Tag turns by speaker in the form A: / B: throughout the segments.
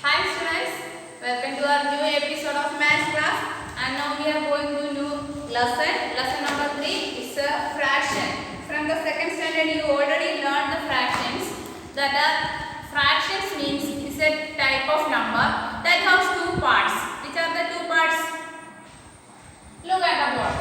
A: Hi students, welcome to our new episode of math class, and now we are going to new lesson. Lesson number 3 is a fraction. From the second standard you already learned the fractions. That are fractions means is a type of number that has two parts. Which are the two parts? Look at the board.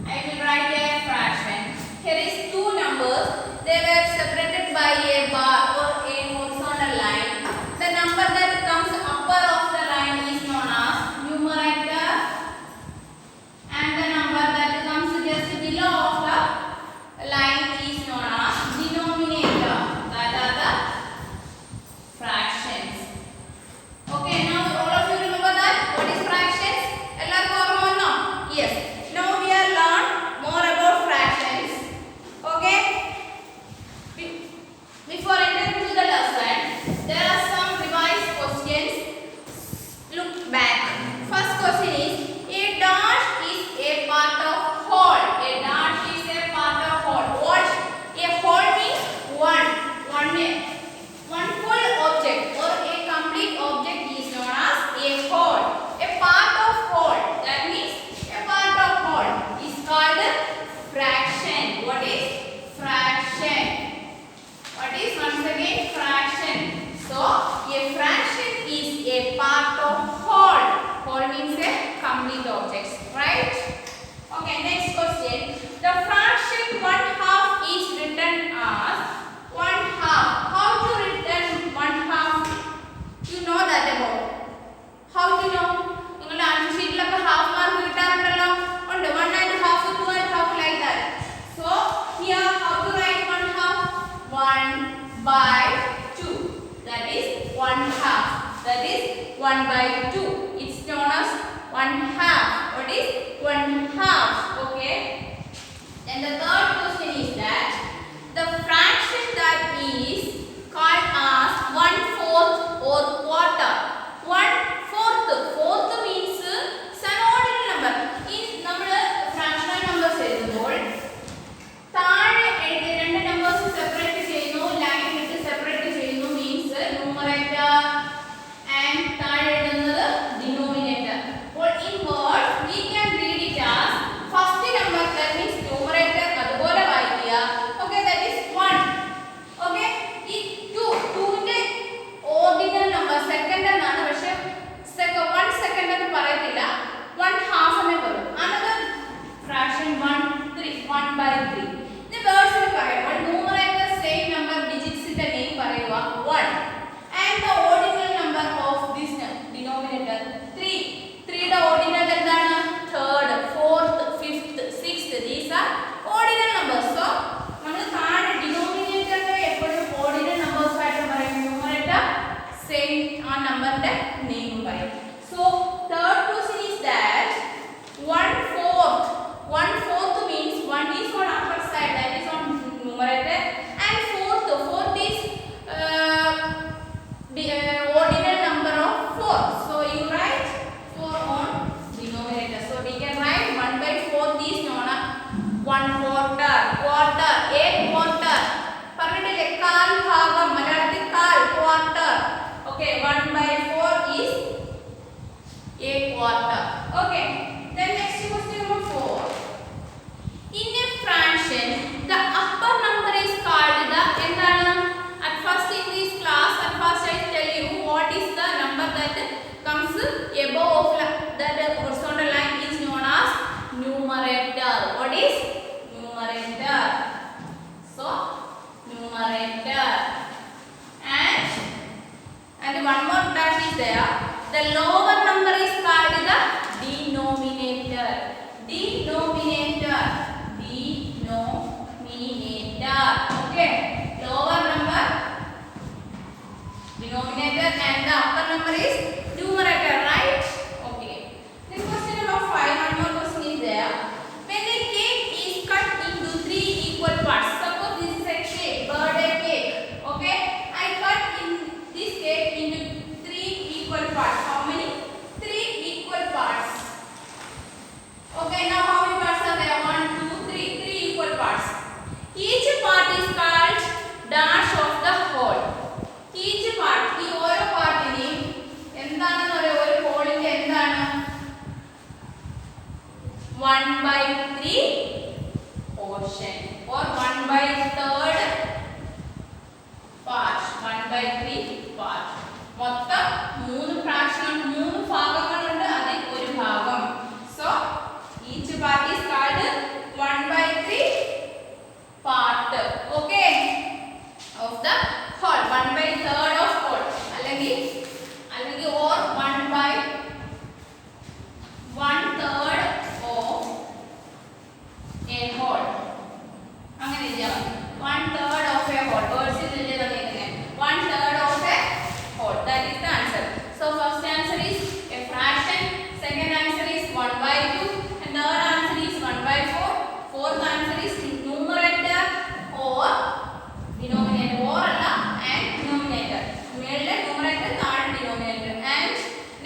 A: I will write a fraction. Here is two numbers. They were separated by a bar or a horizontal line. The number that comes upper of the line is known as numerator, and the number that comes just below of the line is known as denominator. That are the fractions. Okay, now all of you remember that what is fractions? Ellarku orma vanno? Yes. Now we are learn more about fractions. Okay. Before entering to the lesson, there are some revised questions. Look back. First question is, a dash is a part of whole. A dash is a part of whole. What? A whole means one full object or a complete object is known as a whole. A part of whole, that means a part of whole is called fraction. What is fraction? What is once again fraction? So a fraction is a part of whole. Whole means a complete object, right? Okay, next question. The fraction 1/2 is written as 1/2. How to written 1/2? You know that about. How to know? നിങ്ങളുടെ answer ഷീറ്റിലൊക്കെ half mark കിട്ടാറുണ്ടല്ലോ. ഉണ്ട് 1.5, 2.5 like that. So here how to write 1/2? 1/2. That is 1/2. That is 1/2. It's known as 1/2. What is 1/2? Okay. And the third question is that the fraction that is called as 1/4 or quarter. 1/4. Fourth means an ordinal number. In നമ്മുടെ fractional numbers എഴുതുമ്പോൾ താഴെ എഴുതി രണ്ട് numbers separate ചെയ്യുന്നു, line ഇട്ട് separate ചെയ്യുന്നു, means numerator and താഴെ എഴുതുന്നത് ഡിനോമിനേറ്റർ. അപ്പോൾ in words we can read it as first number, that means numerator അതുപോലെ വായിക്കുക. Okay, that is 1. Okay, ഈ 2 ന്റെ ഓർഡിനൽ നമ്പർ സെക്കൻഡ് എന്നാണ്, പക്ഷേ 1 സെക്കൻഡ് എന്ന് പറയത്തില്ല, 1/2 എന്നേ പറയും. another fraction 1/3. The words will പറയുക numerator same number digits ന്റെ name പറയുക 1 and the ordinal number of this denominator 3. 3 ന്റെ ordinal എന്താണ്? 3rd, 4th, 5th, 6th. These are ordinal numbers. So നമ്മൾ താഴെ denominator എപ്പോഴും ordinal numbers ആയിട്ട് പറയും, numerator same ആ നമ്പറിന്റെ നെയിം പറയും. So third question is that 1/4 means 1 is on upper side, that is on numerator, and fourth is ordinal number of 4. So you write 4 on denominator. So we can write 1/4 is known as 1/4. Quarter, a quarter. പറഞ്ഞിട്ടില്ലേ കാൽ ഭാഗം, മലയാളത്തിൽ കാൽ, quarter. Okay, 1/4 is a quarter. Okay, then next question number 4. In a fraction, the upper number is called the എന്താണ്? At first in this class, at first I tell you what is the number that comes above that horizontal line is known as numerator. What is numerator? So numerator. And one more dash is there. The lower number is called the denominator. Denominator. Okay. Lower number denominator and the upper number is numerator, right? Okay. Then question number 5. One more question is there. When a cake is cut into 3 equal parts. Suppose this is a cake, birthday cake. Okay. I cut in this cake into 3 equal parts. How many? 3 equal parts. Okay, now how many parts are there? 1, 2, 3. 3 equal parts. Each part is called dash of the whole. Each part, ഈ ഓരോ പാർട്ടിനെയും 1/3 portion or 1/3 part. 1/3 part. മൊത്തം 3 fraction 3 ഭാഗങ്ങളുണ്ട് അതിൽ ഒരു ഭാഗം. So each part is called 1/3 part. Okay, of the whole. 1/3 of whole അല്ലെങ്കിൽ or 1/1/3 of a whole. അങ്ങനെ എഴുതിയാൽ 1/3 of a whole. Words is എഴുതിയത് 1/3 of a whole. That is the answer. So first answer is a fraction. Second answer is 1/2. And third answer is 1/4. Fourth answer is numerator or denominator. Or alla and denominator. മേളിലെ numerator താഴെ denominator. And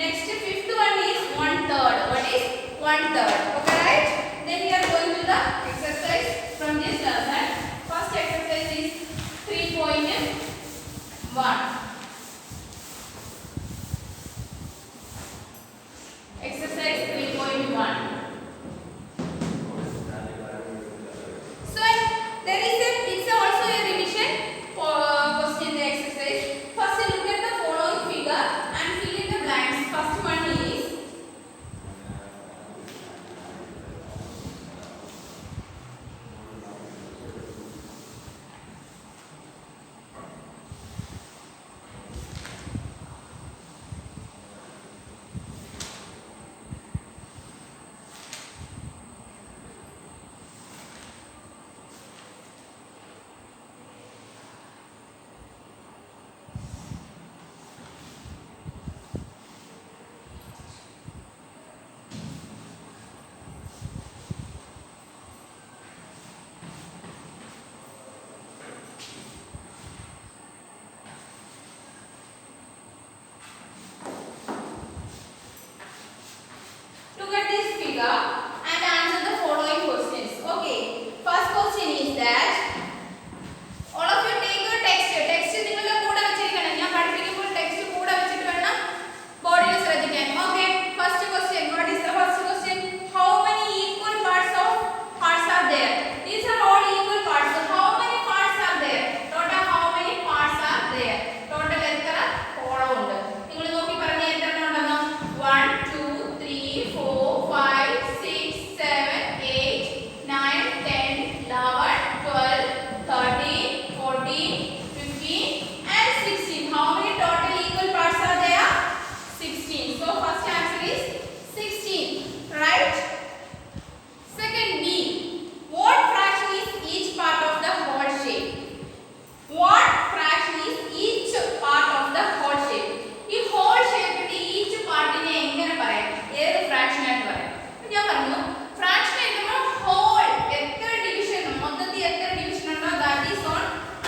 A: next fifth one is 1/3. What is 1/3? Okay, right? Then we are going to the exercise from this lesson. First exercise is 3.1. Exercise 3.1. So there is it's also a revision question the exercise. First look at the following figure and fill in the blanks. First one is look at this figure and answer the following questions. Okay, first question is that all of you take your text. Text നിങ്ങളുടെ കൂടെ വെച്ചിരിക്കണം. ഞാൻ പഠിപ്പിക്കുമ്പോൾ text കൂടെ വെച്ചിട്ട് വേണം ബോർഡിൽ ശ്രദ്ധിക്കാൻ. Okay, first question. What is the first question? How many equal parts are there? These are all equal parts. So how many parts are there? Total how many parts are there? Total എത്ര column ഉണ്ട്? നിങ്ങൾ നോക്കി പറഞ്ഞേ എത്ര ഉണ്ടെന്ന്. 1 2 3 4 5 6 7 8 9 10 11 12 13 14 15 and 16. How many total equal parts are there? 16. So first answer is 16, right? Second B. What fraction is each part of the whole shape? What fraction is each part of the whole shape? ഈ whole shape each part നെ എങ്ങനെ പറയാം? ഏത് fraction ആയിട്ട് പറയാം? ഞാൻ പറഞ്ഞു fraction എഴുതുമ്പോൾ whole എത്ര division മൊത്തത്തിൽ എത്ര division ഉണ്ടോ that is on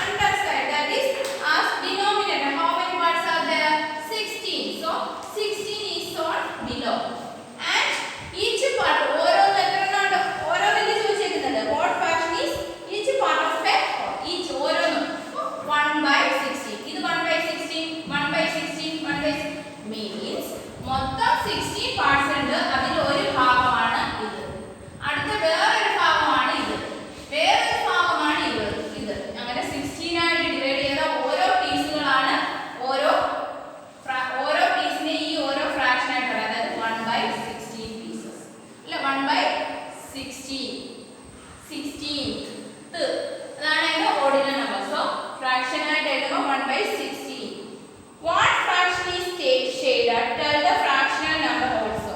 A: underside, that is as denominator. How many parts are there? 16. So 16 is on below. And each part ഓരോന്ന് എത്ര ഉണ്ട്? ഓരോന്നിനെ ചോദിച്ചിരിക്കുന്നത് what fraction is each part of a whole? Each ഓരോന്നും 1/16. ഇത് 1/16 1/16 1/16 means മൊത്തം 16 parts ഉണ്ട്. അതിൽ ഒരു ഭാഗമാണ് ഇത്. അടുത്ത വേറൊരു ഭാഗമാണ് ഇത്. വേറൊരു ഭാഗമാണ് ഇത്. അങ്ങനെ 16 ആയിട്ട് ഡിവൈഡ് ചെയ്ത ഓരോ പീസുകളാണ് ഓരോ പീസിനെ ഈ ഓരോ ഫ്രാക്ഷൻ ആയിട്ട് പറയാം. അതായത് 1/16 pieces. അല്ല 1/16 16th അതാണ് അതിന്റെ ഓർഡിനൽ നമ്പർ. സോ ഫ്രാക്ഷൻ ആയിട്ട് എഴുതുമ്പോൾ 1/16. What fraction is shaded? Tell the fractional number also.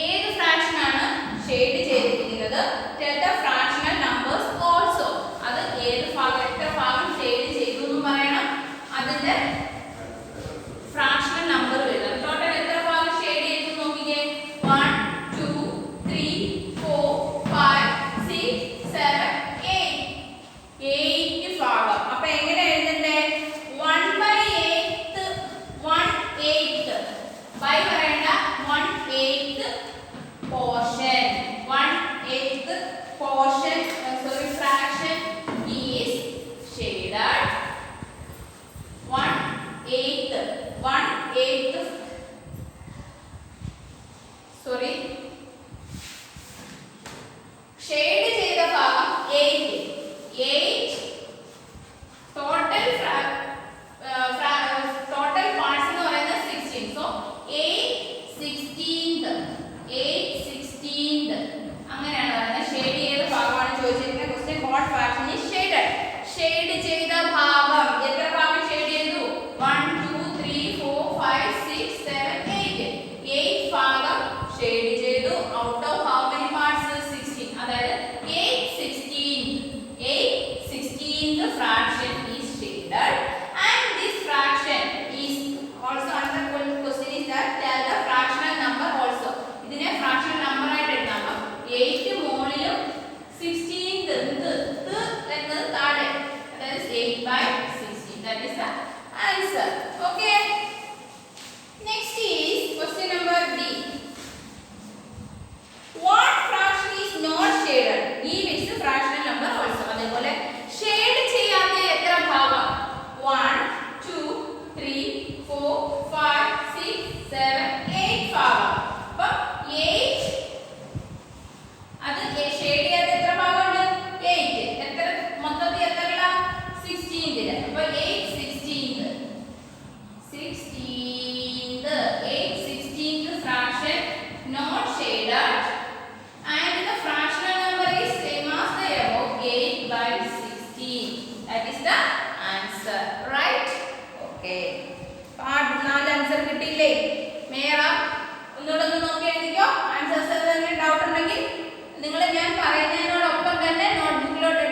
A: ഏത് ഫ്രാക്ഷൻ ആണ് ഷെയ്ഡ് ചെയ്തിരിക്കുന്നത്? Tell the fractional numbers also. അത് ഏത് ഭാഗം എത്ര ഭാഗം ഷെയ്ഡ് ചെയ്തു എന്ന് പറയണം. അതിന്റെ ഫ്രാക്ഷണൽ നമ്പർ എഴുതണം. ടോട്ടൽ എത്ര ഭാഗം ഷെയ്ഡ് ചെയ്തു നോക്കിക്കേ. 1 2 3 4 5 6 7 8 8 ഭാഗം. അപ്പോൾ എങ്ങനെ എഴുതണ്ടേ? 1/8 1/8 ബൈ പറയണ്ട 1/8 portion. 1/8 portion fraction is shaded. 1/8 sorry shade ചെയ്ത ഭാഗം 8. 8 ടോട്ടൽ പാർട്സ് എന്ന് പറയുന്നത് 16. സോ 8/16 അങ്ങനെയാണ് പറയുന്നത്. ഷെയ്ഡ് ചെയ്ത ഭാഗമാണ് ചോദിച്ചിരിക്കുന്നത്. Question what fraction is shaded? Shade ചെയ്ത ഭാഗം എത്ര ഭാഗം ഷെയ്ഡ് ചെയ്തു? 1 2 3 4 5 6 7 8. 8 ഭാഗം ഷെയ്ഡ് ചെയ്തു. Out of how many parts? 16. അതായത് 8/16th fraction is shaded, and this fraction is also another question is that tell the fractional number also. ഇതിനെ fractional number ആയിട്ട് എഴുതാം. 8 മോളിലും 16th എന്നത് താഴെ, that is 8/16. That is the answer. Okay, next is question number D. What fraction is not shaded? Give its fractional number also. അതേപോലെ shade ചെയ്യാത്ത എത്ര ഭാഗം? 1 2 3 4 5 6 7 8 ഭാഗം. അപ്പോൾ 8 അത് ഷെയ്ഡ് ചെയ്യാത്ത എത്ര ഭാഗമുണ്ട്? 8. എത്ര മൊത്തത്തിൽ എത്രകളാ? 16. അപ്പോൾ 8/16th fraction not shaded, and the fractional number is same as the above, 8/16. That is the answer, right? Okay, part 4 answer കിട്ടിയില്ലേ? മേറ ഒന്നുകൂടെ നോക്കി എഴുതിക്കോ. ആൻസേഴ്സ് എന്തെങ്കിലും ഡൗട്ട് ഉണ്ടെങ്കിൽ നിങ്ങൾ ഞാൻ പറയുന്നതിനോടൊപ്പം തന്നെ നോട്ട്ബുക്കിലോട്ട്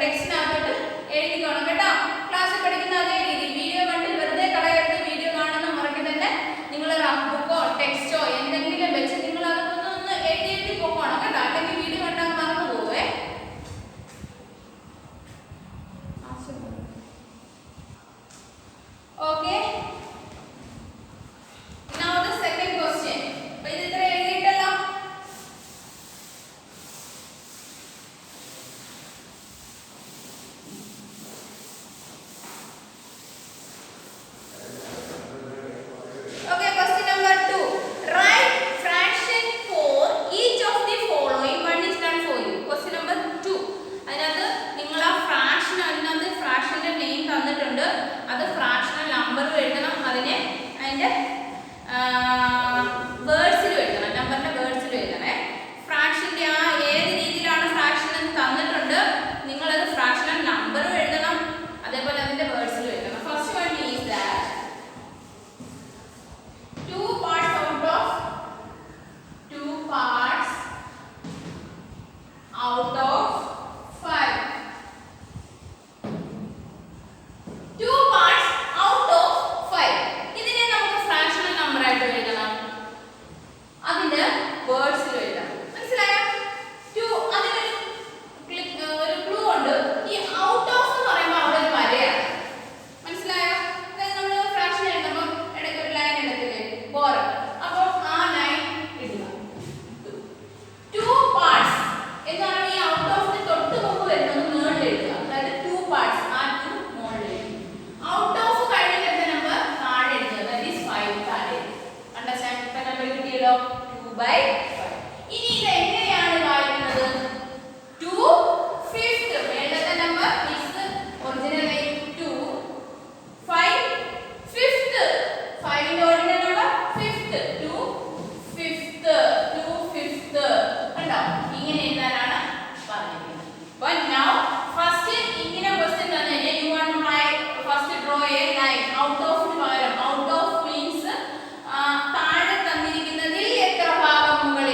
A: ടെക്സ്റ്റിനകത്തോട്ട് എഴുതിക്കോണം കേട്ടോ. ക്ലാസ്സിൽ പഠിക്കുന്ന അതേ രീതി വീഡിയോ കണ്ട് വെറുതെ കളയരുത്. വീഡിയോ കാണുന്ന മുറയ്ക്ക് തന്നെ നിങ്ങൾ റഫ് ബുക്കോ ടെക്സ്റ്റോ എന്തെങ്കിലും വെച്ച് നിങ്ങൾ അതൊക്കെ ഒന്ന് എഴുതി പോകണം കേട്ടോ. അല്ലെങ്കിൽ വീഡിയോ കണ്ടാൽ മറന്നു പോവേ. Okay, now the second question. അപ്പോൾ ഇത് ഇത്ര എഴുതിയിട്ടല്ലോ. Okay, question number 2. Write fraction for each of the following. One is done for you. Question number 2. അതിനകത്ത് നിങ്ങൾ ആ ഫ്രാക്ഷൻ, അതിനകത്ത് ഫ്രാക്ഷന്റെ നെയിം തന്നിട്ടുണ്ട്. അത് ഫ്രാക്ഷണൽ നമ്പറും എഴുതണം. അതിന്റെ വേർഡ്സിലും എഴുതണം. നമ്പറിന്റെ വേർഡ്സിലും എഴുതണേ. ഫ്രാക്ഷന്റെ ആ ഏത് രീതിയിലാണ് ഫ്രാക്ഷൻ എന്ന് തന്നിട്ടുണ്ട്. നിങ്ങളത് ഫ്രാക്ഷണൽ നമ്പറും എഴുതണം, അതേപോലെ അതിന്റെ വേർഡ്സിലും എഴുതണം. First one is that 2 parts out of 5. 2 parts out of 5. ഇതിനെ നമുക്ക് ഫ്രാക്ഷണൽ നമ്പർ ആയിട്ട് എഴുതണം. അതിന്റെ വേർഡ്സിൽ എഴുതണം. മനസ്സിലായോ? 2 അതിനൊരു ക്ലൂ ഉണ്ട്. ഈ ഔട്ട് ഓഫ് എന്ന് പറയുമ്പോൾ അവിടെ ഒരു വരയാണ്. മനസ്സിലായോ? അതായത് നമ്മൾ ഫ്രാക്ഷൻ എഴുതുമ്പോൾ ഇടയ്ക്ക് ഒരു ലൈൻ എടുത്തില്ലേ, ബോർ. അപ്പോൾ ആ ലൈൻ ഇടുക. 2 parts എന്ന് പറയുമ്പോൾ ഈ ഔട്ട് ഓഫിന് തൊട്ട് മുമ്പ് വരുന്നത് മുകളിൽ എഴുതുക. അതായത് 2 parts ആ 2 മുകളിൽ എഴുതുക. ഔട്ട് ഓഫ് കഴിഞ്ഞ വരുന്ന നമ്പർ താഴെ എഴുതുക. ദാറ്റ് ഈസ് 5 താഴെ. അണ്ടർസ്റ്റാൻഡ്? ഇപ്പൊ നമ്പർ കിട്ടിയല്ലോ, 2/5. ഇനി ഇത് എങ്ങനെയാണ് വായിക്കുന്നത്? 2/5 മേലത്തെ നമ്പർ ഈസ് ഒറിജിനൽ നെയിം 2. 5/5 5ന്റെ ഒറിജിനൽ നമ്പർ 5th. 2/5 കണ്ടോ? ഇങ്ങനെ എഴുതാനാണ് പറഞ്ഞിരിക്കുന്നത്. But now first ഇങ്ങനെ ക്വസ്റ്റ്യൻ തന്നെ you want to write first draw a line out of പകരം out of means താഴെ തന്നിരിക്കുന്നതിൽ എത്ര ഭാഗം മുകളിൽ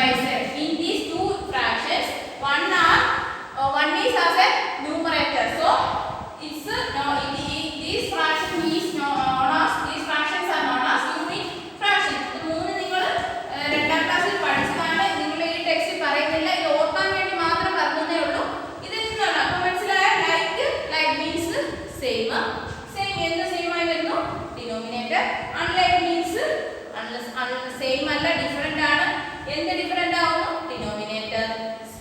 A: by 7. In these two fractions, one is as a numerator. So it's these fractions is known as, these fractions are known as unit fractions. ഇത് മൂന്ന് നിങ്ങൾ രണ്ടാം ക്ലാസ്സിൽ പഠിച്ചതാണ്. നിങ്ങൾ ഈ ടെക്സ്റ്റ് പറയുന്നില്ല, ഇത് ഓർക്കാൻ വേണ്ടി മാത്രം പറഞ്ഞതേ ഉള്ളൂ. ഇത് എന്താണ് അപ്പോൾ മനസ്സിലായ? Like means same. സെയിം എന്ത് സെയിം ആയി വരുന്നു? ഡിനോമിനേറ്റർ. അൺലൈക്ക് മീൻസ് സെയിം അല്ല, ഡിഫറെന്റ് ആണ്. എന്ത് ഡിഫറെന്റ് ആവുന്നു? Denominator.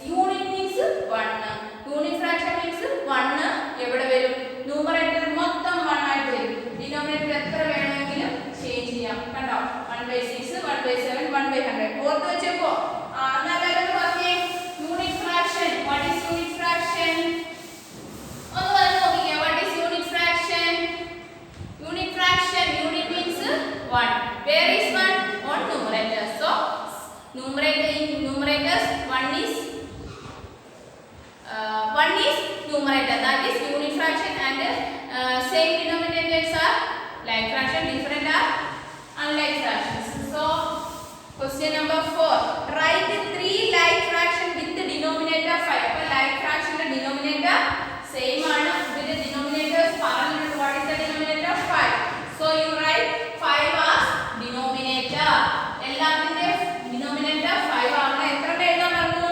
A: Unit means 1. Unit fraction means 1 എവിടെ വരും? ന്യൂമറേറ്റർ മൊത്തം 1 ആയിട്ട് വരും. ഡിനോമിനേറ്റർ എത്ര വേണമെങ്കിലും ചേഞ്ച് ചെയ്യാം. കണ്ടോ? 1/6, 1/7, 1/100. ഓർത്ത് വെച്ചപ്പോ എന്നാലും പറഞ്ഞേ unit fraction. What is unit fraction? ഒന്ന് പറഞ്ഞു നോക്കിക്കേ. What is unit fraction? Unit fraction, unit means 1. Where is 1? On numerator. So numerator, in numerators 1 is numerator, that is unit fraction, and same denominators are like fraction, different are unlike fractions. So question number 4, write 3 like fraction with the denominator 5. അപ്പോൾ like fraction the denominator same ആണ്, with the denominators parallel. What is the denominator? 5. So you write 5 as denominator. എല്ലാത്തിന്റെ denominator 5 ആണ്. എത്ര എഴുതാൻ പറഞ്ഞു?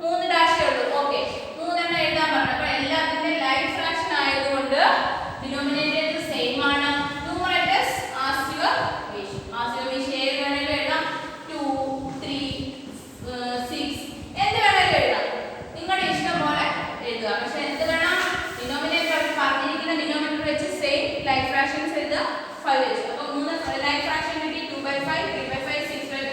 A: 3 ഡാഷേ ഉള്ളൂ. Okay, 3 എണ്ണം എഴുതാൻ പറഞ്ഞു. അപ്പോൾ എല്ലാത്തിന്റെ ലൈക്ക് ഫ്രാക്ഷൻ ആയതുകൊണ്ട് denominator സെയിം ആണ്. numerators as your wish. ഏത് വേണമെങ്കിലും എഴുതാം. 2, 3, 6 എന്ത് വേണമെങ്കിലും എഴുതാം. നിങ്ങളുടെ ഇഷ്ടം പോലെ എഴുതുക. പക്ഷെ എന്ത് വേണം? denominator പറഞ്ഞിരിക്കുന്ന denominator വെച്ച് സെയിം ലൈക്ക് ഫ്രാക്ഷൻസ് എഴുതുക. 5 വെച്ച്. അപ്പോൾ 3 ലൈക്ക് ഫ്രാക്ഷൻ കിട്ടി. 2/5, 3/5, 6/5.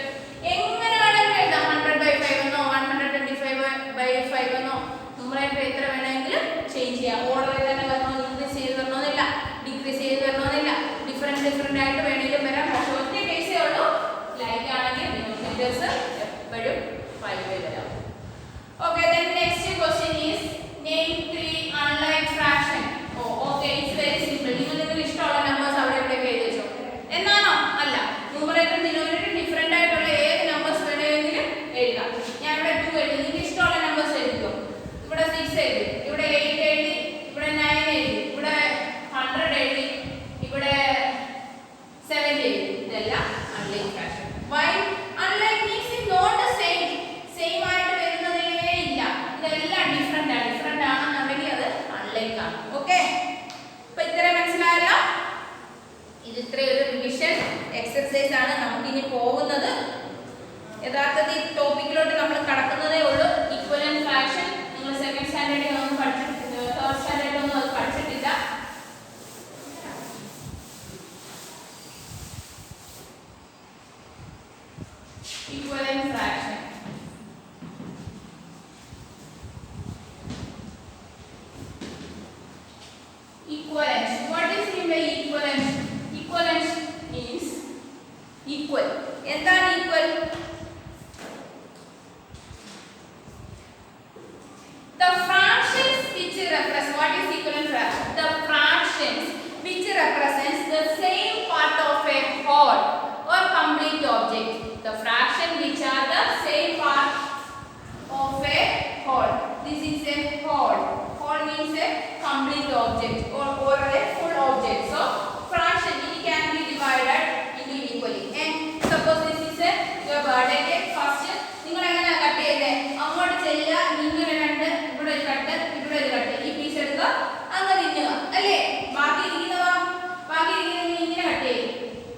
A: എങ്ങനെ വേണമെങ്കിലും എഴുതാം. 100/5 എന്നോ 125/5 എന്നോ ന്യൂമറേറ്റർ എത്ര വേണമെങ്കിലും ചേഞ്ച് ചെയ്യാം. ഓർഡർ തന്നെ വരണോ, ഇൻക്രീസ് ചെയ്ത് വരണമെന്നില്ല, ഡിക്രീസ് ചെയ്ത് വരണമെന്നില്ല. ഡിഫറെന്റ് ആയിട്ട് വേണമെങ്കിലും വരാം. പക്ഷെ ഒറ്റ കേസേ ഉള്ളൂ, ലൈക്ക് ആണെങ്കിൽ ഡിനോമിനേറ്റേഴ്സ് എപ്പോഴും 5 വരാം. Okay, then next question is name 3 unlike fraction. Okay, it's very simple. നിങ്ങൾക്ക് ഇഷ്ടമുള്ള നമ്പേഴ്സ് അവിടെ എവിടെയൊക്കെ എഴുതി വെച്ചോ. എന്നാണോ? അല്ല, ന്യൂമറേറ്റർ ഡിനോമിനേറ്റർ ഡിഫറെന്റ് ആയിട്ടുള്ള ഏത് നമ്പേഴ്സ് വേണമെങ്കിലും എഴുതാം. ഞാൻ ഇവിടെ 2 എഴുതി, നിങ്ങൾക്ക് ഇഷ്ടമുള്ള നമ്പേഴ്സ് എഴുതിക്കോ. ഇവിടെ 6 എഴുതി, ഇവിടെ 8 എഴുതി, ഇവിടെ 9 എഴുതി, ഇവിടെ 100 എഴുതി, ഇവിടെ 70 എഴുതി. ഇതെല്ലാം unlike fraction. Why? Unlike means it's not the same. Same ആയിട്ട് വരുന്നതേ ഇല്ല. ഇതെല്ലാം ഡിഫറെന്റ് ആണെന്നുണ്ടെങ്കിൽ അത് അൺലൈക്ക് ആണ്. ഓക്കെ, അപ്പൊ ഇത്ര മനസ്സിലായല്ലോ. ഇത് ഇത്രയൊരു റിവിഷൻ എക്സർസൈസ് ആണ്. നമുക്കിനി പോകുന്നത് യഥാർത്ഥത്തിൽ ടോപ്പിക്കിലോട്ട് നമ്മൾ കടക്കുന്നതേ ഉള്ളൂ. ഈക്വലന്റ് ഫ്രാക്ഷൻ നിങ്ങൾ സെക്കൻഡ് സ്റ്റാൻഡേർഡിൽ ഒന്നും പഠിച്ചിട്ടില്ല, തേർഡ് സ്റ്റാൻഡേർഡിൽ ഒന്നും അത് പഠിച്ചിട്ടില്ല. Equivalent fraction. Equivalent. What is mean by equivalent? Equivalent means equal. എന്താണ് equal? The fractions which represent, what is equivalent fraction? The fractions which represents the same part of a whole or complete object. The fraction which are the same part of a whole. This is a whole. Whole means a complete object or a full object. So fraction it can be divided into equally. And suppose this is a your birthday cake. First നിങ്ങൾ എങ്ങനെ cut ചെയ്തേ? അങ്ങോട്ട് ചെല്ലുക, ഇങ്ങനെ രണ്ട്, ഇവിടെ ഒരു cut, ഇവിടെ ഒരു കട്ട്, ഈ പീസ് എടുക്കുക, അങ്ങനെ തിന്നുക അല്ലേ? ബാക്കി ഇരിക്കുന്നതോ? ഇങ്ങനെ കട്ട് ചെയ്യും.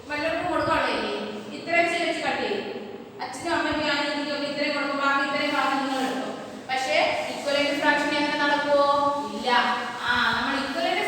A: വല്ലവർക്കും കൊടുക്കാനുള്ളതല്ലേ? ഇത്ര വെച്ച് കട്ട് ചെയ്യും. അച്ഛനും അമ്മയ്ക്കും ആണെങ്കിലും ഇത്രയും കൊടുക്കും, ബാക്കി ഇത്രയും ഭാഗം നിങ്ങൾ എടുക്കും. പക്ഷേ ഈക്വലന്റ് ഫ്രാക്ഷൻ എങ്ങനെ നടക്കുമോ? ഇല്ല. നമ്മൾ ഈക്വലന്റ്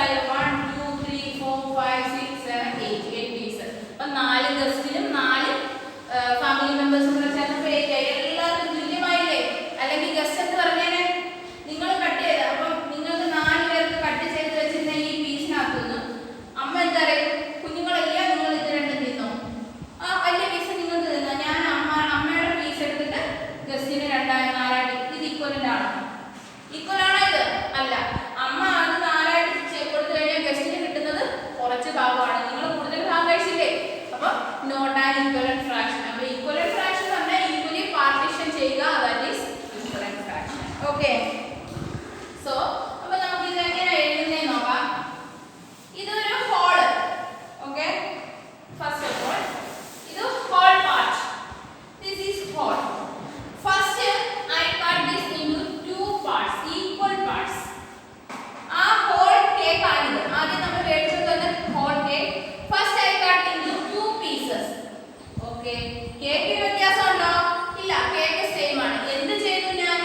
A: മനസ്സിലായോ? 1 2 3 4 5 6 7 8 പീസസ്. അപ്പോൾ 4 ഗസ്റ്റിലും 4 ഫാമിലി മെമ്പേഴ്സും കൂടെ ചേർന്നപ്പോൾ 8 ആയി. എല്ലാവർക്കും തുല്യമായില്ലേ? അല്ലെങ്കിൽ ഗസ്റ്റ് എന്ന് പറഞ്ഞാൽ നിങ്ങൾ കട്ട് ചെയ്ത് അപ്പം നിങ്ങൾക്ക് 4 പേർക്ക് കട്ട് ചെയ്ത് വെച്ചിരുന്ന ഈ പീസിനകത്തുനിന്ന് അമ്മ എന്താ പറയുക, കുഞ്ഞുങ്ങളെല്ലാം നിങ്ങൾ ഇത് രണ്ടും തിന്നോ? ആ വലിയ പീസ് നിങ്ങൾക്ക് തിന്നോ? ഞാൻ അമ്മയുടെ പീസ് എടുത്തിട്ട് ഗസ്റ്റിന് 4 ഇത് ഈക്വലന്റ് ആണോ? ഈക്വൽ ആണോ ഇത്? അല്ല. അമ്മ അത് 4 കൊടുത്തു കഴിഞ്ഞാൽ ഗസ്റ്റിന് കിട്ടുന്നത് കുറച്ച് ഭാഗമാണ്. നിങ്ങൾ കൂടുതൽ ഭാഗം കഴിച്ചില്ലേ? അപ്പൊ നോട്ട് ആൻ ഈക്വലന്റ് ഫ്രാക്ഷൻ. അപ്പൊ ഈക്വലന്റ് ഫ്രാക്ഷൻ പറഞ്ഞാൽ ഈക്വലി പാർട്ടീഷൻ ചെയ്യുക, that is equivalent fraction. Okay. So അപ്പൊ നമുക്ക് ഇത് എങ്ങനെ എഴുതുന്നേ നോക്കാം. ഇതൊരു whole. Okay. First of all ഇത് whole part. This is whole. First I cut this into 2 parts, equal parts. ആ ഹോൾ കേക്ക് ആണിത്. ആദ്യം നമ്മൾ മേടിച്ചത് തന്നെ whole cake. First I cut into 2 pieces. Okay. കേക്കിന് വ്യത്യാസമുണ്ടോ? ഇല്ല, കേക്ക് സെയിം ആണ്. എന്ത് ചെയ്തു? ഞാൻ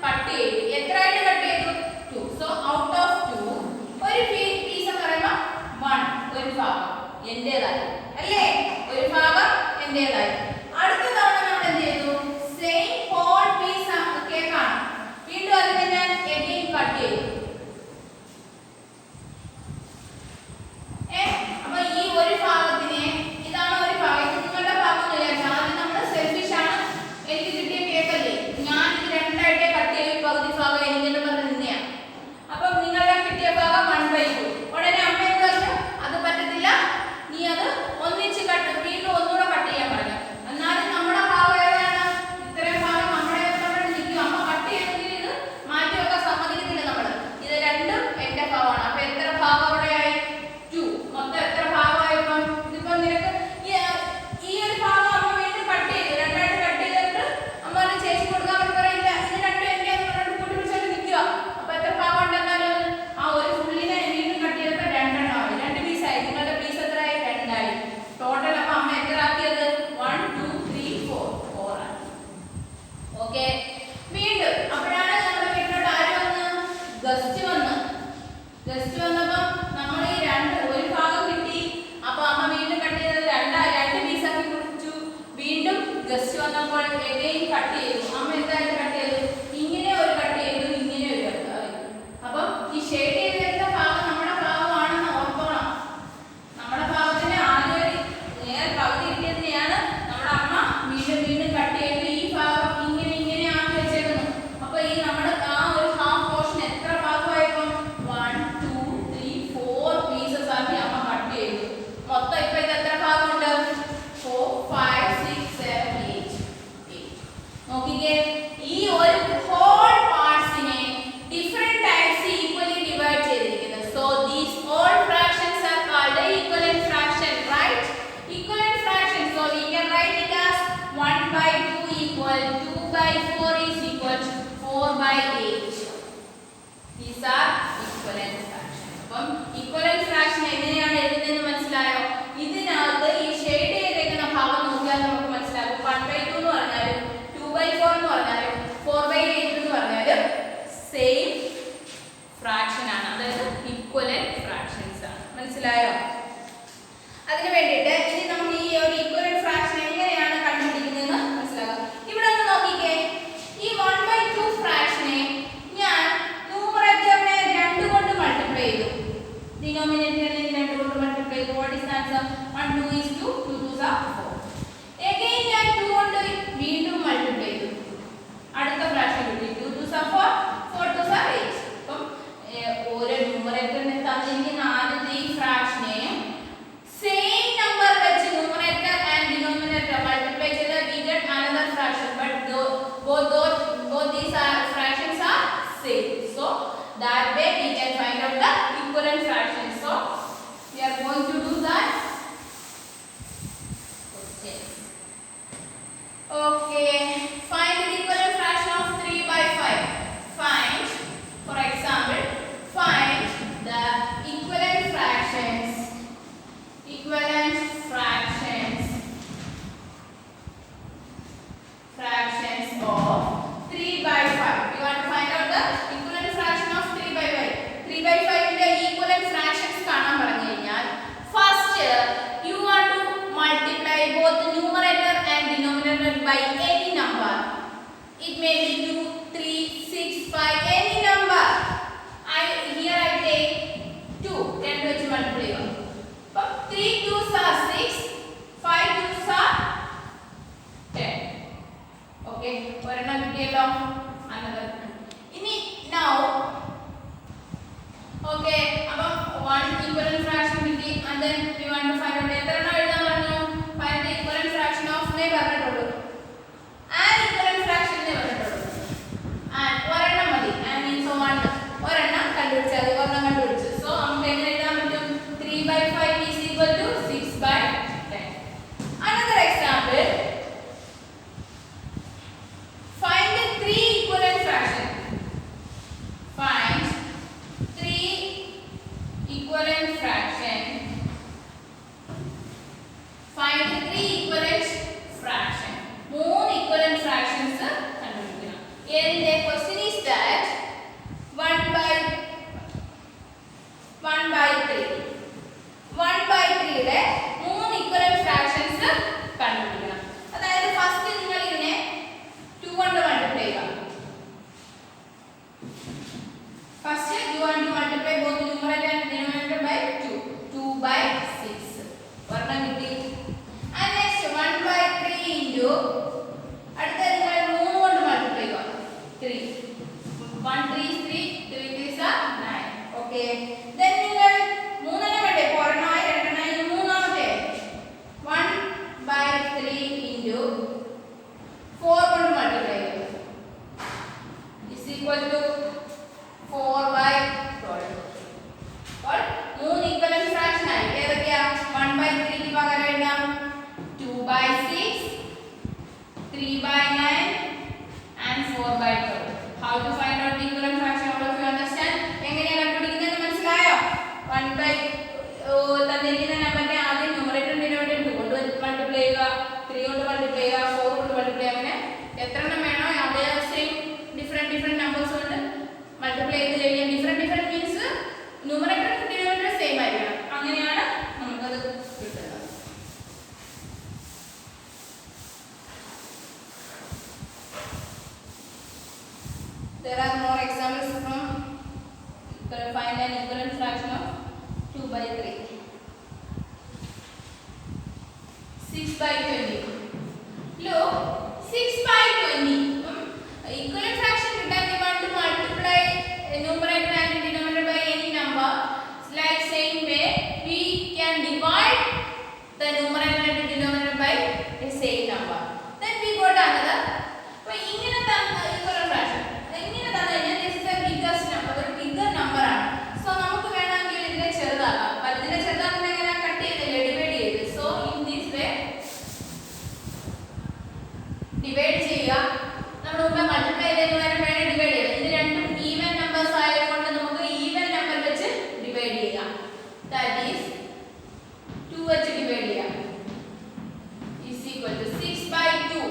A: കട്ട് ചെയ്തു. എത്രയായിട്ട് കട്ട് ചെയ്തു? 2. സോ ഔട്ട് ഓഫ് 2 ഒരു പീസ് എന്ന് പറയുമ്പോൾ 1, ഒരു ഭാഗം എന്റേതായി അല്ലേ? ഒരു ഭാഗം എന്റേതായി. അടുത്ത തവണ നമ്മൾ എന്ത് ചെയ്തു? സെയിം ഹോൾ പീസ് കേക്കാണ്. വീണ്ടും അതിനെ ഞാൻ എഗെയിൻ കട്ട് ചെയ്തു. അപ്പൊ ഈ ഒരു ഭാഗത്തിനെ ഇതാണ് ഒരു ഭാഗം. ഇത് നിങ്ങളുടെ ഭാഗം എന്ന് വിചാരിച്ചാൽ ആദ്യം നമ്മൾ സെൽഫിഷ് ആണ്. എനിക്ക് കിട്ടിയ കേക്കല്ലേ, ഞാൻ ഇത് രണ്ടായിട്ടേ കട്ട് ചെയ്യും. പകുതി ഭാഗം എനിക്കെന്ന് പറഞ്ഞ് നിന്നെയാണ്. അപ്പം നിങ്ങളുടെ കിട്ടിയ ഭാഗം 1/2. ഉടനെ അമ്മ എന്ത് പറഞ്ഞു? അത് പറ്റത്തില്ല, നീ അത് ഒന്നിച്ച് കട്ട്, വീണ്ടും ഒന്നുകൂടെ കട്ട് ചെയ്യാൻ പറഞ്ഞു. എന്നാലും നമ്മുടെ ഭാഗം ഏതാണ്? ഇത്രയും ഭാഗം നമ്മുടെ നിൽക്കും. അമ്മ കട്ട് ചെയ്തെങ്കിൽ ഇത് മാറ്റിയൊക്കെ സമ്മതിക്കുന്നില്ല നമ്മൾ. ഇത് രണ്ടും എന്റെ ഭാഗമാണ്. അപ്പൊ എത്ര ഭാഗം അവിടെയായി? 2. മൊത്തം എത്ര ഭാഗമായപ്പം? ഇതിപ്പോ നിനക്ക് ഈ ഒരു ഭാഗം അമ്മ വീണ്ടും കട്ട് ചെയ്തു. രണ്ടായിട്ട് കട്ട് ചെയ്തിട്ട് അമ്മ അത് ചേച്ചി കൊടുക്കാൻ വേണ്ടി പറയില്ല, ഇത് രണ്ടും എന്റെ കൂട്ടി പിടിച്ചോണ്ട് നിൽക്കുക. അപ്പൊ എത്ര ഭാഗം ഉണ്ടെന്നാലും ആ ഒരു ഫുള്ളിനെ വീണ്ടും കട്ട് ചെയ്തപ്പോൾ 2 എണ്ണമായി. 2 പീസായി. നിങ്ങളുടെ പീസ് എത്രയായി? 2 ആയി. ടോട്ടൽ അപ്പൊ അമ്മ എത്ര ആക്കിയത്? 1 2 3 4 ആണ്. ഓക്കെ. വീണ്ടും അപ്പോഴാണ് നമ്മുടെ വീട്ടിലോട്ട് ആര് വന്ന്? ഗസ്റ്റ് വന്ന്. ഗസ്റ്റ് വന്നപ്പോൾ നമ്മൾ ഈ ഒരു ഭാഗം കിട്ടി. അപ്പൊ അമ്മ വീണ്ടും കട്ട് ചെയ്തത് 2 പീസാക്കി കുറിച്ചു. വീണ്ടും ഗസ്റ്റ് വന്നപ്പോൾ എഗെയിൻ കട്ട് ചെയ്തു. അമ്മ എന്തായിട്ട് കട്ട് ചെയ്തു? ഇങ്ങനെ ഒരു കട്ട് ചെയ്തു, ഇങ്ങനെ ഒരു കട്ട് ചെയ്തു. അപ്പം ഈ ഷെയ്ഡ് ചെയ്ത് വരുന്ന ഭാഗം നമ്മുടെ ഭാഗമാണെന്ന് ഓർത്തോണം. നമ്മുടെ ഭാഗത്തിന് ആദ്യം പകുതി കിട്ടിയതിനെയാണ് നമ്മുടെ അമ്മ വീണ്ടും വീണ്ടും കട്ട് ചെയ്ത് ഈ ഭാഗം ഇങ്ങനെ ആക്കി വെച്ചേക്കുന്നു. അപ്പൊ ഈ നമ്മുടെ ആ ഒരു ഹാഫ് പോർഷൻ എത്ര ഭാഗമായപ്പോൾ 1 2 3 4 പീസസ് ആക്കി അമ്മ കട്ട് ചെയ്തു. മൊത്തം ഇപ്പൊ ഇത് എത്ര ഭാഗമുണ്ട്? 4 5 6 7 8. നോക്കിക്കേ, ഈ ഒരു ഹോൾ പാർട്സിനെ ഡിഫറെന്റ് ടൈപ്സ് ഈക്വലി ഡിവൈഡ് ചെയ്തിരിക്കുന്നത്. So these all fractions are called equivalent fraction, right? Equivalent fraction, so we can write it as 1/2 equal 2/4 is equal to 4/8. These are equivalent fraction. അപ്പം equivalent fraction എങ്ങനെയാണ് എഴുതുന്നതെന്ന് മനസ്സിലായോ? ഇതിനകത്ത് ഈ shade ചെയ്തിരിക്കുന്ന ഭാഗം നോക്കിയാൽ നമുക്ക് മനസ്സിലാകും. 1/2 എന്ന് പറഞ്ഞാലും 2/4 എന്ന് പറഞ്ഞാലും 4/8 എന്ന് പറഞ്ഞാലും സെയിം ഫ്രാക്ഷൻ ആണ്. അതായത് equivalent fractions ആണ്. മനസ്സിലായോ? അതിനു വേണ്ടിയിട്ട് ഇനി നമുക്ക് ഈ ഒരു ഈക്വലന്റ് ഫ്രാക്ഷൻ എങ്ങനെയാണ് കണ്ടുപിടിക്കുന്നതെന്ന് മനസ്സിലാക്കാം. ഇവിടെ ഒന്ന് നോക്കിക്കേ, ഈ 1/2 ഫ്രാക്ഷനെ ഞാൻ ന്യൂമറേറ്ററിനെ 2 കൊണ്ട് മൾട്ടിപ്ലൈ ചെയ്തു. ഡിനോമിനേറ്ററിനെ 2 കൊണ്ട് മൾട്ടിപ്ലൈ ചെയ്തു. What is answer? 1 2 is 2, 2 2s are 4. Again ഞാൻ 2 കൊണ്ട് വീണ്ടും മൾട്ടിപ്ലൈ ചെയ്തു. അടുത്ത ഫ്രാക്ഷൻ കിട്ടി. 2 2s are 4, 4 2s are 8. അപ്പം ഓരോ ന്യൂമറേറ്ററിനെ തന്നിരിക്കുന്ന ആദ്യത്തെ ഈ ഫ്രാക്ഷനെയും same number വെച്ച് numerator and denominator multiply ചെയ്താൽ we get another fraction, but both these fractions are same. So that way we can find out the equivalent fraction. So we are going to do that. may be 2, 3, 6, 5, any number. Here I take 2, 10 വെച്ച് multiply ചെയ്യുക. അപ്പോൾ 3 2s are 6, 5 2s are 10. Okay, ഒരെണ്ണം കിട്ടിയല്ലോ. another. ഇനി now okay, അപ്പം 1 equivalent fraction കിട്ടി and then we want to find out എത്ര എണ്ണം എഴുതാൻ പറഞ്ഞു. find the equivalent fraction of നെ പറഞ്ഞിട്ടുള്ളൂ. an equivalent fraction നെ പറഞ്ഞിട്ടുള്ളൂ. and ഒരെണ്ണം മതി. and means ഒരെണ്ണം കണ്ടുപിടിച്ചാൽ മതി. ഒരെണ്ണം കണ്ടുപിടിച്ചു. so നമുക്ക് എങ്ങനെ എഴുതാൻ പറ്റും. 3/5 is equal to 6/10. another example, find the 3 equivalent fraction. Find 3 equivalent fraction. Find 3 equivalent fraction. 3 equivalent fractions കണ്ടുപിടിക്കണം. And the question is that 1/3. 1/3 യുടെ 3 equivalent fractions കണ്ടുപിടിക്കണം. അതായത് ഫസ്റ്റ് നിങ്ങൾ ഇതിനെ 2 കൊണ്ട് മൾട്ടിപ്ലൈ ചെയ്യുക. First you want to multiply both numerator and denominator by 2. 2/6. ഒരെണ്ണം കിട്ടി. And next 1/3 into അടുത്ത നിങ്ങൾ 3 കൊണ്ട് മൾട്ടിപ്ലൈ ചെയ്യുക. 3. 1 3 is 3, 3 3s are 9. Okay. Then നിങ്ങൾ 3 എണ്ണം വേണ്ടേ? ഒരെണ്ണമായി രണ്ടെണ്ണമായി ഇനി മൂന്നാമത്തെ 1/3 into 4 കൊണ്ട് മൾട്ടിപ്ലൈ ചെയ്യുക. is equal to 4/12. അപ്പോൾ 3 equivalent fraction ആയി. ഏതൊക്കെയാ? 1/3 ക്ക് പകരം എഴുതാം 2/6, 3/9 and 4/12. How to find out the equivalent fraction? All of you understand? എങ്ങനെയാ കണ്ടുപിടിക്കുന്നത് മനസ്സിലായോ? 1/, തന്നിരിക്കുന്ന നമ്പറിനെ ആദ്യം ന്യൂമറേറ്റർ ഡിനോമിനേറ്റർ 2 കൊണ്ട് മൾട്ടിപ്ലൈ ചെയ്യുക, 3 കൊണ്ട് മൾട്ടിപ്ലൈ ചെയ്യുക, 4 കൊണ്ട് മൾട്ടിപ്ലൈ ചെയ്യുക. അങ്ങനെ എത്ര എണ്ണം വേണോ അതേ സെയിം ഡിഫറെന്റ് നമ്പേഴ്സ് കൊണ്ട് മൾട്ടിപ്ലൈ ചെയ്ത് കഴിഞ്ഞാൽ different means numerator denominator same ആയിരിക്കണം. അങ്ങനെയാണ് നമുക്കത് കിട്ടുന്നത്. There are more examples from find an equivalent fraction of 2/3. 6/20. Look, 6/20. Equivalent fraction kitan we want to multiply numerator and denominator by any number. Like same way we can divide the numerator and denominator by the same number. Then we got another. അപ്പോൾ ഇങ്ങനെ തന്ന equivalent fraction ഇങ്ങനെ തന്നു കഴിഞ്ഞാൽ this is the biggest number, ഒരു bigger number ആണ്. So നമുക്ക് വേണമെങ്കിൽ ഇതിനെ ചെറുതാക്കാം. ഇതിനെ ചെറുതാക്കുന്ന എങ്ങനെ? കട്ട് ചെയ്തില്ലേ, ഡിവൈഡ് ചെയ്ത്. So in this way divide ചെയ്യുക. നമ്മൾ മുമ്പ് മൾട്ടിപ്ലൈ ചെയ്തതിന് പകരം വേണേൽ ഡിവൈഡ് ചെയ്യാം. ഇത് രണ്ടും ഈവൻ നമ്പേഴ്സ് ആയതുകൊണ്ട് നമുക്ക് ഈവൻ നമ്പർ വെച്ച് ഡിവൈഡ് ചെയ്യാം. ദാറ്റ് ഈസ് 2 വെച്ച് ഡിവൈഡ് ചെയ്യാം. Is equal to 6/2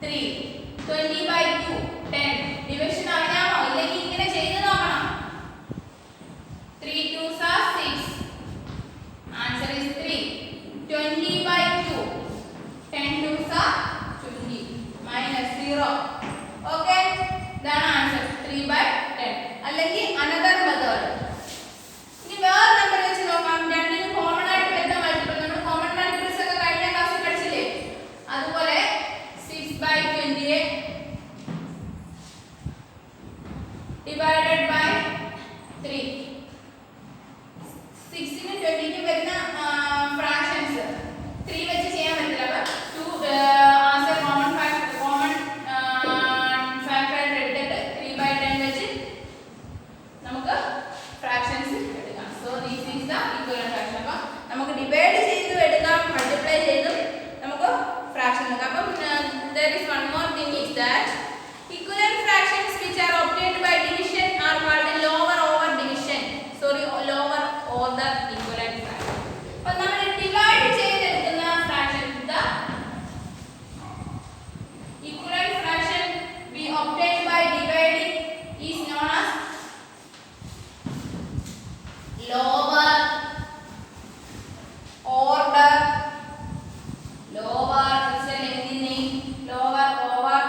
A: 3, 20/2 10. ഡിവിഷൻ അറിയാമോ? ഇല്ലെങ്കിൽ ഇങ്ങനെ ചെയ്ത് നോക്കണം. 3 2s are 6. Answer is 3. 20/2. 10 2s are 20. minus 0. Okay, ഇതാണ് ആൻസർ 3/10. അല്ലെങ്കിൽ another method. ഇനി വേറെ നമ്പർ വെച്ച് നോക്കാം. രണ്ടിനും കോമൺ ആയിട്ട് വരുന്ന മൾട്ടിപ്പിൾ. നമ്മൾ കോമൺ മൾട്ടിപ്പിൾസ് ഒക്കെ കഴിഞ്ഞ ക്ലാസ്സിൽ പഠിച്ചില്ലേ? അതുപോലെ 6/20 divided by 3. 6 നും 20 നും വരുന്ന ഫ്രാക്ഷൻസ് 3 വെച്ച് ചെയ്യാൻ പറ്റില്ല. അപ്പോൾ 2 ആസ് എ കോമൺ ഫാക്ടർ ആയിട്ട് എടുത്തിട്ട് 3/10 വെച്ച് നമുക്ക് ഫ്രാക്ഷൻസ് എടുക്കാം. So this is the equivalent fraction. അപ്പോൾ നമുക്ക് ഡിവൈഡ് ചെയ്തും എടുക്കാം, മൾട്ടിപ്ലൈ ചെയ്തും നമുക്ക് ഫ്രാക്ഷൻ എടുക്കാം. അപ്പം there is one more thing is that equivalent fractions which are obtained by division are called lower order division. Lower order equivalent fraction. അപ്പോൾ നമ്മൾ ഡിവൈഡ് ചെയ്തെടുക്കുന്ന fraction the equivalent fraction we obtained by dividing is known as lower order. Lower is a lengthy name. Lower order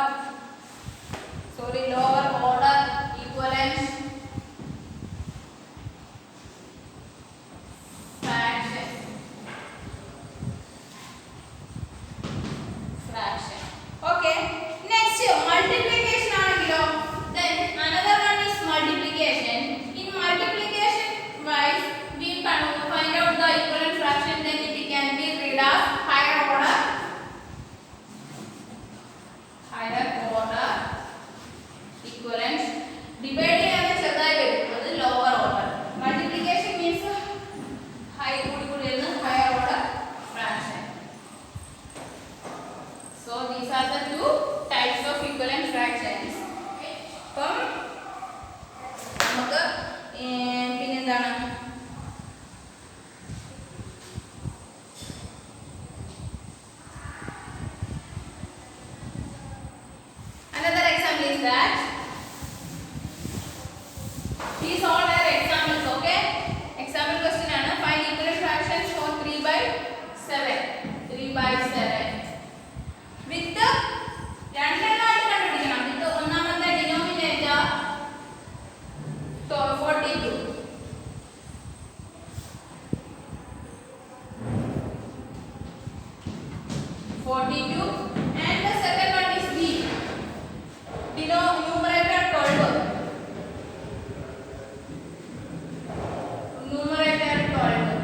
A: numerator 12.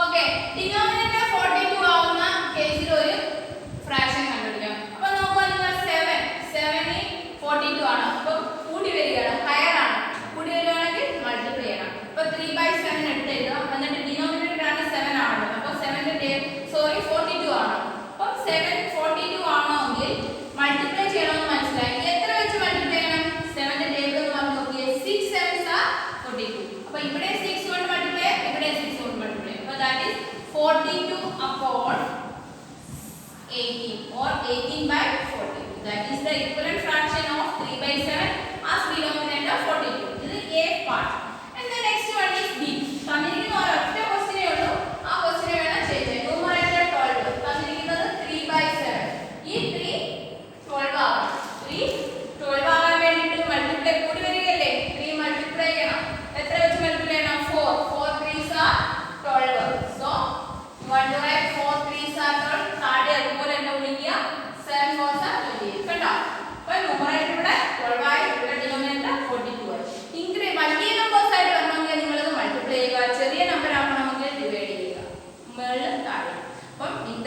A: Okay, denominator 42 ആവുന്ന കേസിൽ ഒരു fraction കണ്ടുപിടിക്കാം. അപ്പോൾ നോക്കുക, നിങ്ങൾ 7 42 ആണ്. അപ്പോൾ കൂടി വരികയാണ്, ഹയർ ആണ്. കൂടി വരികയാണെങ്കിൽ മൾട്ടിപ്ലൈ ചെയ്യണം. അപ്പോൾ 3/7 എടുത്ത് എഴുതാം. എന്നിട്ട് ഡിനോമിനേറ്റർ ആണ് 7 ആണ്. അപ്പോൾ 42 ആണ്. അപ്പോൾ 7 42 ആണെങ്കിൽ മൾട്ടിപ്ലൈ ചെയ്യണമെന്ന് മനസ്സിലായി. എത്ര വെച്ച് മൾട്ടിപ്ലൈ ചെയ്യണം? 7ന്റെ ടേബിൾ എന്ന് പറഞ്ഞു നോക്കിയേ. 6 7s are 42. അപ്പോൾ ഇവിടെ 6 കൊണ്ട് മൾട്ടിപ്ലൈ, ഇവിടെ 6 കൊണ്ട് മൾട്ടിപ്ലൈ. അപ്പോൾ that is 42 upon 18 or 18/42. That is the equivalent fraction of 3/7 as denominator 42. This is A part. And the next one is B. തന്നിരിക്കുന്ന ഒരൊറ്റ ക്വസ്റ്റ്യനേ ഉള്ളൂ. ആ ക്വസ്റ്റ്യനെ വേണം ചെയ്തേ. ന്യൂമറേറ്റർ 12 തന്നിരിക്കുന്നത് 3/7. ഈ 3 12 ആവും. 3 12 ആകാൻ വേണ്ടിയിട്ട് മൾട്ടിപ്ലൈ കൂടി വരികയല്ലേ? 3 മൾട്ടിപ്ലൈ ചെയ്യണം. എത്ര വെച്ച് മൾട്ടിപ്ലൈ ചെയ്യണം? 4. 4 3s are 12. So 1 to write 4 3s are 12. താഴെ അതുപോലെ തന്നെ വിളിക്കുക. 7 4s are 28. കണ്ടോ? അപ്പോൾ ന്യൂമറേറ്റർ ഇവിടെ 12 ആയി, ഇവിടെ ഡിനോമിനേറ്റർ 42 ആയി. വലിയ നമ്പേഴ്സ് ആയിട്ട് വരണമെങ്കിൽ നിങ്ങളത് മൾട്ടിപ്ലൈ ചെയ്യുക. ചെറിയ നമ്പർ ആക്കണമെങ്കിൽ ഡിവൈഡ് ചെയ്യുക. മുകളിൽ താഴെ. അപ്പം in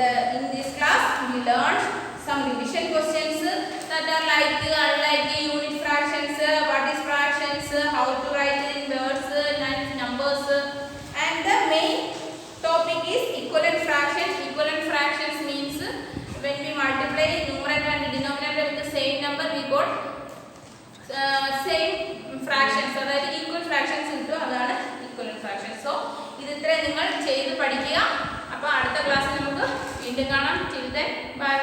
A: this class we learned some division questions that are like unlike unit fractions, what is fractions, how to write it in words and numbers, and the main topic is equivalent fractions. Equivalent fractions means when we multiply numerator and denominator with the same number, we got same fractions, അതായത് equal fractions കിട്ടും. അതാണ് equivalent fractions. So ഇത് ഇത്രയും നിങ്ങൾ ചെയ്ത് പഠിക്കുക. അപ്പോൾ അടുത്ത ക്ലാസ്സിൽ നമുക്ക് വീണ്ടും കാണാം. Till then, bye.